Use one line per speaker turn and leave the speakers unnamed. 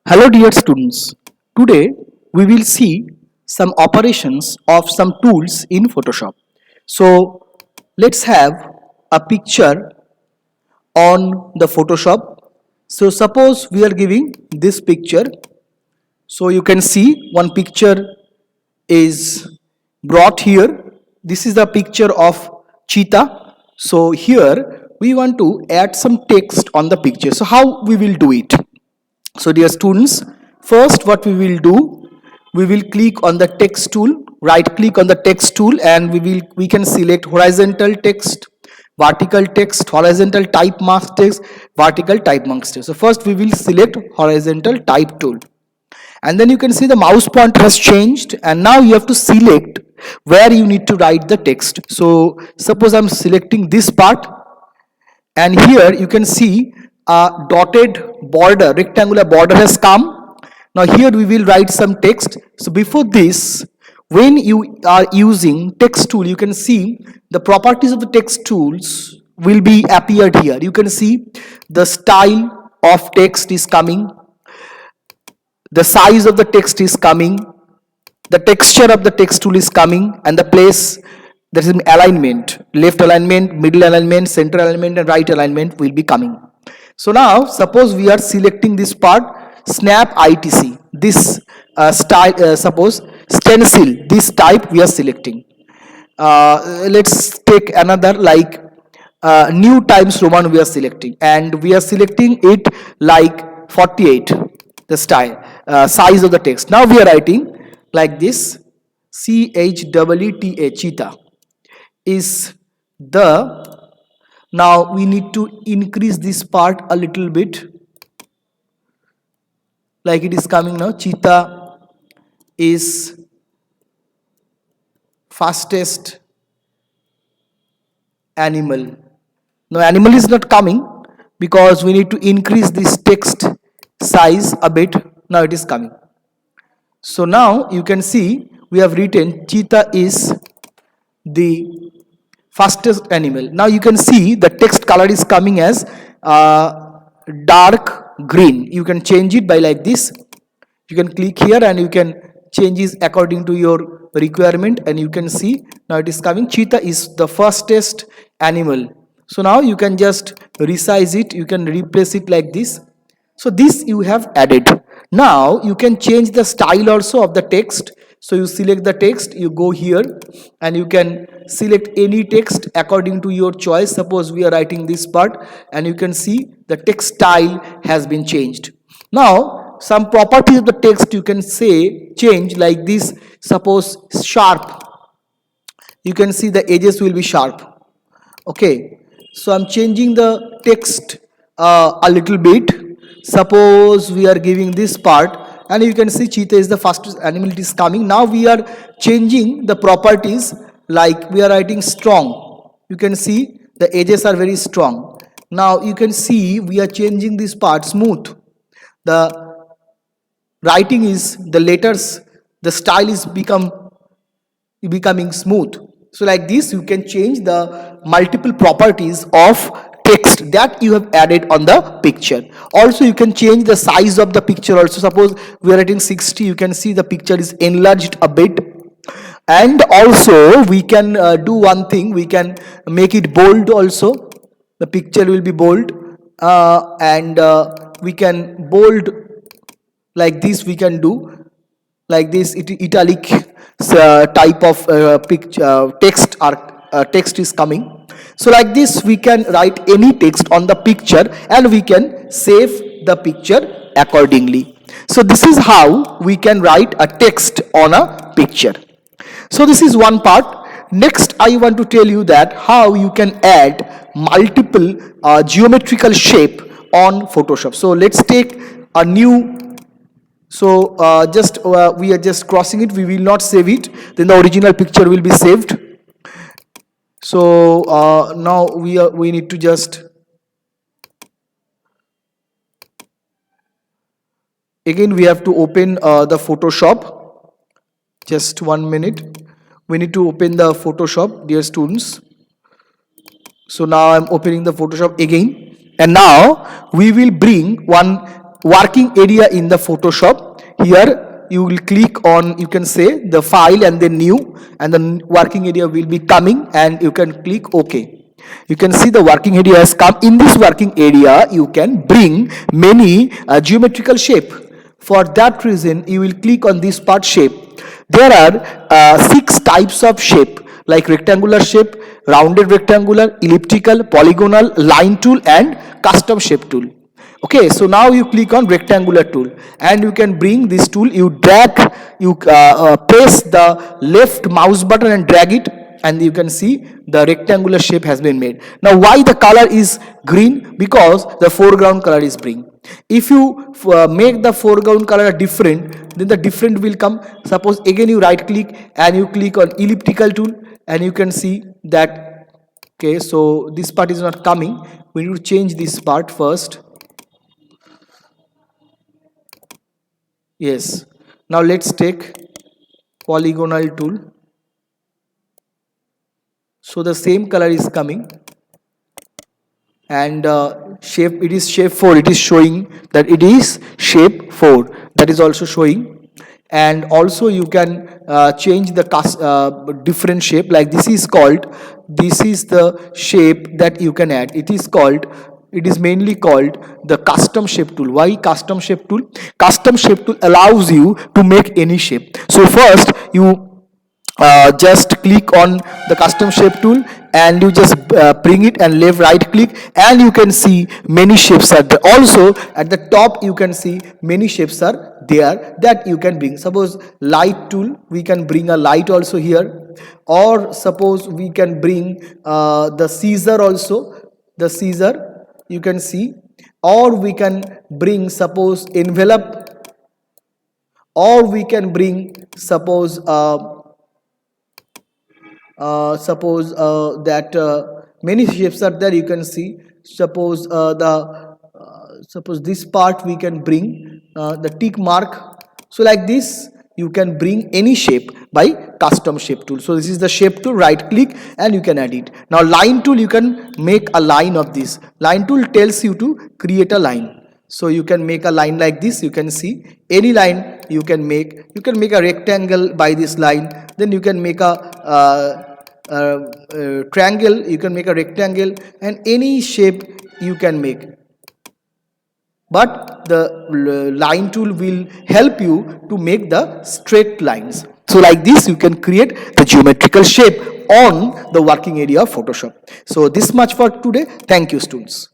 Hello dear students, today we will see some operations of some tools in Photoshop. So let's have a picture on the Photoshop. So suppose we are giving this picture. So you can see one picture is brought here. This is the picture of cheetah. So here we want to add some text on the picture. So how we will do it? So dear students, first what we will do, we will click on the text tool, right click on the text tool, and we can select horizontal text, vertical text, horizontal type mask text, vertical type mask text. So first we will select horizontal type tool, and then you can see the mouse pointer has changed, and now you have to select where you need to write the text. So suppose I'm selecting this part, and here you can see a dotted border, rectangular border has come. Now here we will write some text. So before this, when you are using text tool, you can see the properties of the text tools will be appeared here. You can see the style of text is coming, the size of the text is coming, the texture of the text tool is coming, and the place, there is an alignment, left alignment, middle alignment, center alignment, and right alignment will be coming. So now suppose we are selecting this part, snap ITC, this style, suppose stencil, this type we are selecting. Let's take another, like new times Roman we are selecting, and we are selecting it like 48, the style, size of the text. Now we are writing like this, CHEETA, cheetah is the, now we need to increase this part a little bit, like it is coming now, cheetah is fastest animal. Now animal is not coming because we need to increase this text size a bit. Now it is coming. So now you can see we have written cheetah is the fastest animal. Now you can see the text color is coming as dark green. You can change it by like this. You can click here and you can change it according to your requirement, and you can see now it is coming, cheetah is the fastest animal. So now you can just resize it, you can replace it like this. So this you have added. Now you can change the style also of the text. So you select the text, you go here and you can select any text according to your choice. Suppose we are writing this part, and you can see the text style has been changed. Now some properties of the text you can say change like this. Suppose sharp, you can see the edges will be sharp. Okay, so I'm changing the text a little bit. Suppose we are giving this part, and you can see cheetah is the fastest animal, it is coming. Now we are changing the properties, like we are writing strong, you can see the edges are very strong. Now you can see we are changing this part smooth, the writing is, the letters, the style is becoming smooth. So like this you can change the multiple properties of text that you have added on the picture. Also you can change the size of the picture also. Suppose we are writing 60, you can see the picture is enlarged a bit. And also we can do one thing, we can make it bold also, the picture will be bold, and we can bold like this, we can do like this, italic type of text is coming. So like this we can write any text on the picture, and we can save the picture accordingly. So this is how we can write a text on a picture. So this is one part. Next I want to tell you that how you can add multiple geometrical shape on Photoshop. So let's take a new, so we are just crossing it, we will not save it, then the original picture will be saved. So now we need to just again we have to open the Photoshop. Just 1 minute, we need to open the Photoshop, dear students. So now I'm opening the Photoshop again, and now we will bring one working area in the Photoshop. Here you will click on, you can say the file and then new, and the working area will be coming, and you can click OK. You can see the working area has come. In this working area you can bring many geometrical shape. For that reason you will click on this part shape. There are 6 types of shape, like rectangular shape, rounded rectangular, elliptical, polygonal, line tool and custom shape tool. Okay, so now you click on rectangular tool and you can bring this tool, you drag, you press the left mouse button and drag it, and you can see the rectangular shape has been made. Now why the color is green? Because the foreground color is green. If you make the foreground color different, then the different will come. Suppose again you right click and you click on elliptical tool, and you can see that, okay, so this part is not coming. We need to change this part first. Yes, now let's take polygonal tool. So the same color is coming, and shape, it is shape 4, it is showing that it is shape 4, that is also showing. And also you can change the different shape, like this is called, this is the shape that you can add. It is called, it is mainly called the custom shape tool. Why custom shape tool? Custom shape tool allows you to make any shape. So first you just click on the custom shape tool and you just bring it and left right click, and you can see many shapes are there. Also at the top you can see many shapes are there that you can bring. Suppose light tool, we can bring a light also here, or suppose we can bring the scissor also, the scissor you can see, or we can bring suppose envelope, or we can bring suppose many shapes are there, you can see. Suppose suppose this part we can bring the tick mark. So like this you can bring any shape by custom shape tool. So this is the shape tool, right click and you can add it. Now line tool, you can make a line of this. Line tool tells you to create a line. So you can make a line like this, you can see any line you can make. You can make a rectangle by this line, then you can make a triangle, you can make a rectangle, and any shape you can make. But the line tool will help you to make the straight lines. So like this you can create the geometrical shape on the working area of Photoshop. So this much for today. Thank you students.